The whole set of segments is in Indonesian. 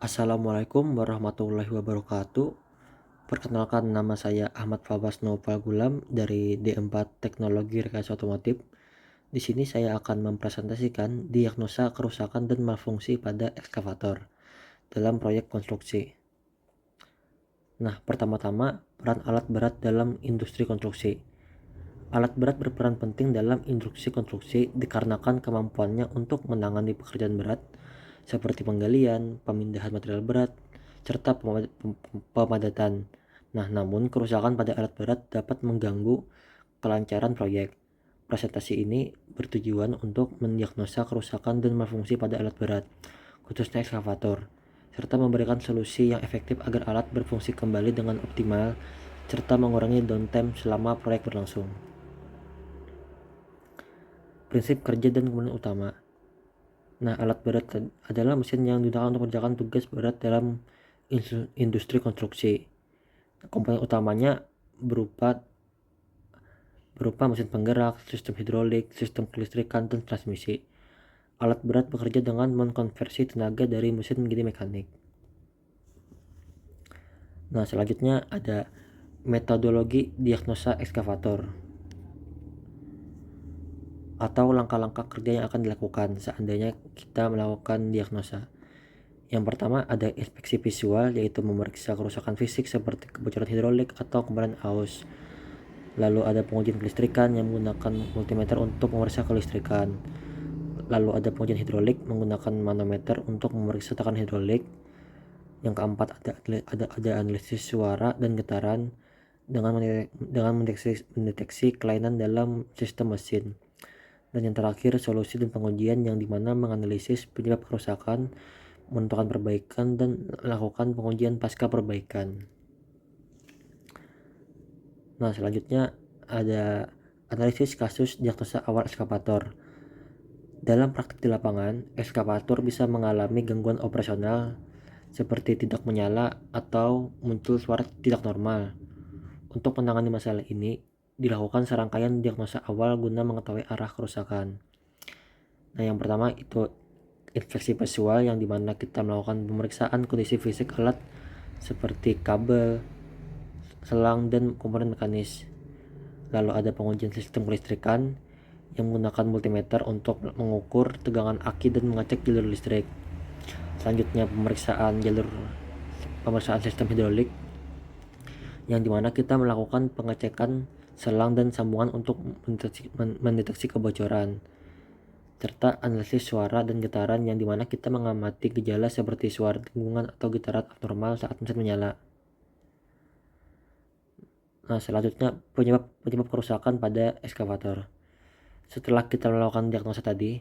Assalamualaikum warahmatullahi wabarakatuh. Perkenalkan, nama saya Ahmad Fawaz Noval Gulam dari D4 Teknologi Rekayasa Otomotif. Di sini saya akan mempresentasikan diagnosa kerusakan dan malfungsi pada ekskavator dalam proyek konstruksi. Nah, pertama-tama, peran alat berat dalam industri konstruksi. Alat berat berperan penting dalam industri konstruksi dikarenakan kemampuannya untuk menangani pekerjaan berat seperti penggalian, pemindahan material berat, serta pemadatan. Nah, namun kerusakan pada alat berat dapat mengganggu kelancaran proyek. Presentasi ini bertujuan untuk mendiagnosa kerusakan dan malfungsi pada alat berat, khususnya ekskavator, serta memberikan solusi yang efektif agar alat berfungsi kembali dengan optimal, serta mengurangi downtime selama proyek berlangsung. Prinsip kerja dan komponen utama. Nah, alat berat adalah mesin yang digunakan untuk mengerjakan tugas berat dalam industri konstruksi. Komponen utamanya berupa mesin penggerak, sistem hidrolik, sistem kelistrikan, dan transmisi. Alat berat bekerja dengan mengkonversi tenaga dari mesin menjadi mekanik. Nah, selanjutnya ada metodologi diagnosa ekskavator atau langkah-langkah kerja yang akan dilakukan seandainya kita melakukan diagnosa. Yang pertama ada inspeksi visual, yaitu memeriksa kerusakan fisik seperti kebocoran hidrolik atau komponen aus. Lalu ada pengujian kelistrikan yang menggunakan multimeter untuk memeriksa kelistrikan. Lalu ada pengujian hidrolik menggunakan manometer untuk memeriksa tekanan hidrolik. Yang keempat ada analisis suara dan getaran dengan mendeteksi kelainan dalam sistem mesin. Dan yang terakhir solusi dan pengujian, yang dimana menganalisis penyebab kerusakan, menentukan perbaikan, dan melakukan pengujian pasca perbaikan. Nah, selanjutnya ada analisis kasus diagnosa awal ekskavator. Dalam praktik di lapangan, ekskavator bisa mengalami gangguan operasional seperti tidak menyala atau muncul suara tidak normal. Untuk menangani masalah ini, dilakukan serangkaian diagnosa awal guna mengetahui arah kerusakan. Nah, yang pertama itu inspeksi visual, yang dimana kita melakukan pemeriksaan kondisi fisik alat seperti kabel, selang, dan komponen mekanis. Lalu ada pengujian sistem kelistrikan yang menggunakan multimeter untuk mengukur tegangan aki dan mengecek jalur listrik. Selanjutnya pemeriksaan sistem hidrolik, yang dimana kita melakukan pengecekan selang dan sambungan untuk mendeteksi kebocoran, serta analisis suara dan getaran, yang dimana kita mengamati gejala seperti suara dengungan atau getaran abnormal saat mesin menyala. Nah, selanjutnya penyebab kerusakan pada ekskavator. Setelah kita melakukan diagnosa tadi,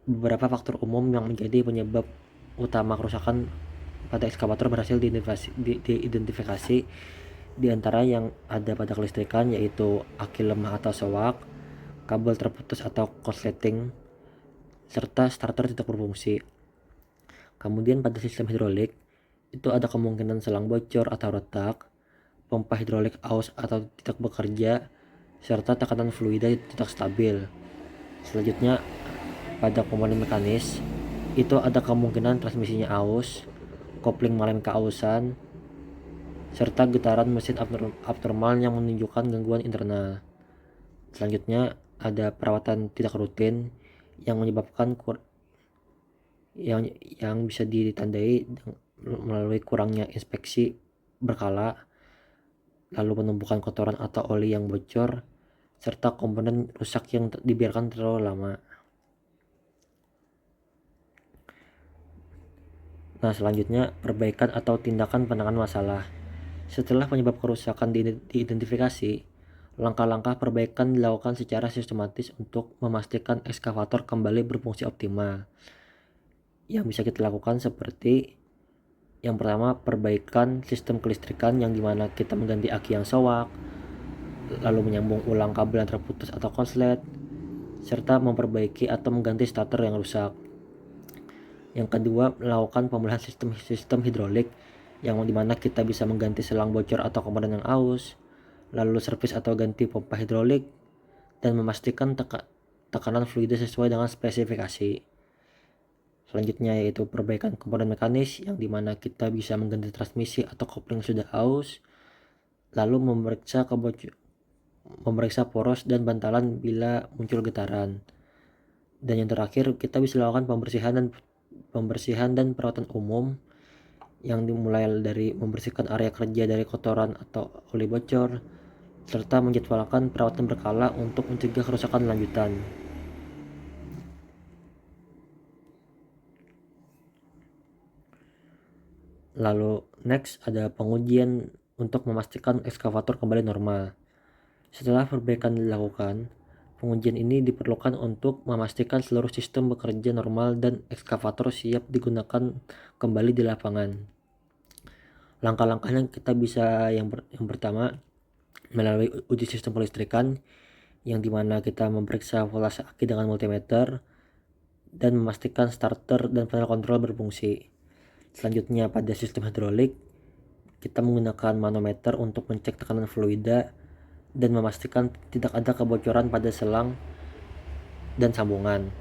beberapa faktor umum yang menjadi penyebab utama kerusakan pada ekskavator berhasil diidentifikasi. Di antara yang ada pada kelistrikan yaitu aki lemah atau sewak, kabel terputus atau korsleting, serta starter tidak berfungsi. Kemudian pada sistem hidrolik itu ada kemungkinan selang bocor atau retak, pompa hidrolik aus atau tidak bekerja, serta tekanan fluida tidak stabil. Selanjutnya pada komponen mekanis itu ada kemungkinan transmisinya aus, kopling mengalami keausan, serta getaran mesin abnormal yang menunjukkan gangguan internal. Selanjutnya ada perawatan tidak rutin yang menyebabkan yang bisa ditandai melalui kurangnya inspeksi berkala, lalu penumpukan kotoran atau oli yang bocor, serta komponen rusak yang dibiarkan terlalu lama. Nah, selanjutnya perbaikan atau tindakan penanganan masalah. Setelah penyebab kerusakan diidentifikasi, langkah-langkah perbaikan dilakukan secara sistematis untuk memastikan ekskavator kembali berfungsi optimal. Yang bisa kita lakukan seperti yang pertama, perbaikan sistem kelistrikan, yang dimana kita mengganti aki yang sewak, lalu menyambung ulang kabel yang terputus atau konslet, serta memperbaiki atau mengganti starter yang rusak. Yang kedua, melakukan pemulihan sistem hidrolik, yang dimana kita bisa mengganti selang bocor atau komponen yang aus, lalu servis atau ganti pompa hidrolik, dan memastikan tekanan fluida sesuai dengan spesifikasi. Selanjutnya yaitu perbaikan komponen mekanis, yang dimana kita bisa mengganti transmisi atau kopling sudah aus, lalu memeriksa poros dan bantalan bila muncul getaran. Dan yang terakhir, kita bisa lakukan pembersihan dan perawatan umum, yang dimulai dari membersihkan area kerja dari kotoran atau oli bocor, serta menjadwalkan perawatan berkala untuk mencegah kerusakan lanjutan. Lalu next ada pengujian untuk memastikan ekskavator kembali normal. Setelah perbaikan dilakukan, pengujian ini diperlukan untuk memastikan seluruh sistem bekerja normal dan ekskavator siap digunakan kembali di lapangan. Langkah-langkahnya kita bisa yang pertama melalui uji sistem kelistrikan, yang dimana kita memeriksa volase aki dengan multimeter dan memastikan starter dan panel kontrol berfungsi. Selanjutnya pada sistem hidrolik, kita menggunakan manometer untuk mengecek tekanan fluida dan memastikan tidak ada kebocoran pada selang dan sambungan.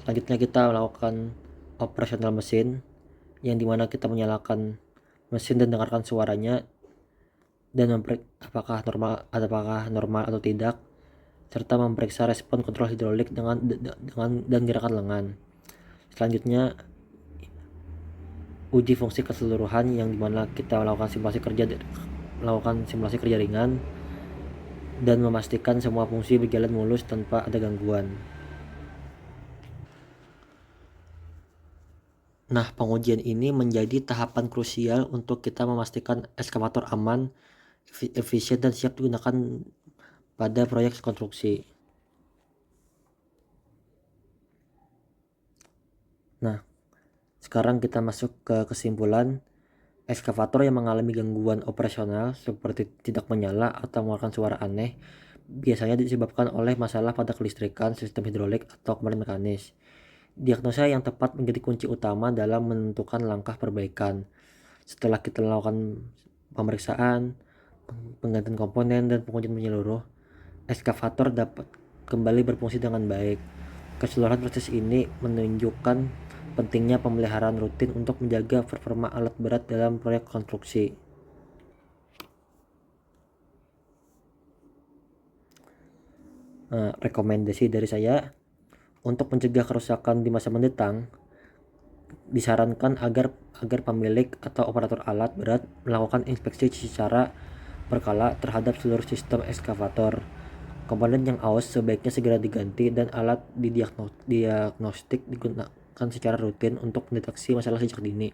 Selanjutnya kita melakukan operasional mesin, yang dimana kita menyalakan mesin dan dengarkan suaranya dan apakah normal atau tidak, serta memeriksa respon kontrol hidrolik dengan dan gerakan lengan. Selanjutnya uji fungsi keseluruhan, yang dimana kita melakukan simulasi kerja ringan dan memastikan semua fungsi berjalan mulus tanpa ada gangguan. Nah, pengujian ini menjadi tahapan krusial untuk kita memastikan ekskavator aman, efisien, dan siap digunakan pada proyek konstruksi. Nah, sekarang kita masuk ke kesimpulan. Ekskavator yang mengalami gangguan operasional seperti tidak menyala atau mengeluarkan suara aneh biasanya disebabkan oleh masalah pada kelistrikan, sistem hidrolik, atau komponen mekanis. Diagnosa yang tepat menjadi kunci utama dalam menentukan langkah perbaikan. Setelah kita melakukan pemeriksaan, penggantian komponen, dan pengujian menyeluruh, ekskavator dapat kembali berfungsi dengan baik. Keseluruhan proses ini menunjukkan pentingnya pemeliharaan rutin untuk menjaga performa alat berat dalam proyek konstruksi. Nah, rekomendasi dari saya, untuk mencegah kerusakan di masa mendatang, disarankan agar pemilik atau operator alat berat melakukan inspeksi secara berkala terhadap seluruh sistem ekskavator. Komponen yang aus sebaiknya segera diganti dan alat diagnostik digunakan secara rutin untuk mendeteksi masalah sejak dini.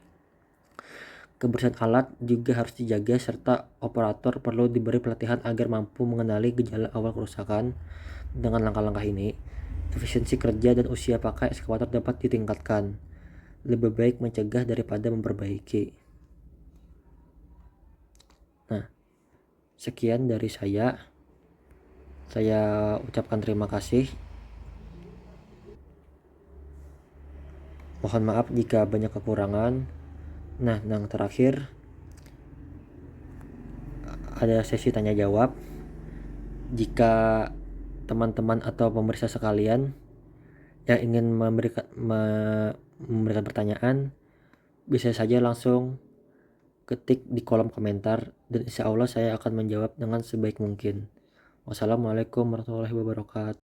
Kebersihan alat juga harus dijaga, serta operator perlu diberi pelatihan agar mampu mengenali gejala awal kerusakan. Dengan langkah-langkah ini, efisiensi kerja dan usia pakai ekskavator dapat ditingkatkan. Lebih baik mencegah daripada memperbaiki. Nah, sekian dari saya. Saya ucapkan terima kasih. Mohon maaf jika banyak kekurangan. Nah, yang terakhir ada sesi tanya jawab. Jika teman-teman atau pemirsa sekalian yang ingin memberikan pertanyaan, bisa saja langsung ketik di kolom komentar, dan insya Allah saya akan menjawab dengan sebaik mungkin. Wassalamualaikum warahmatullahi wabarakatuh.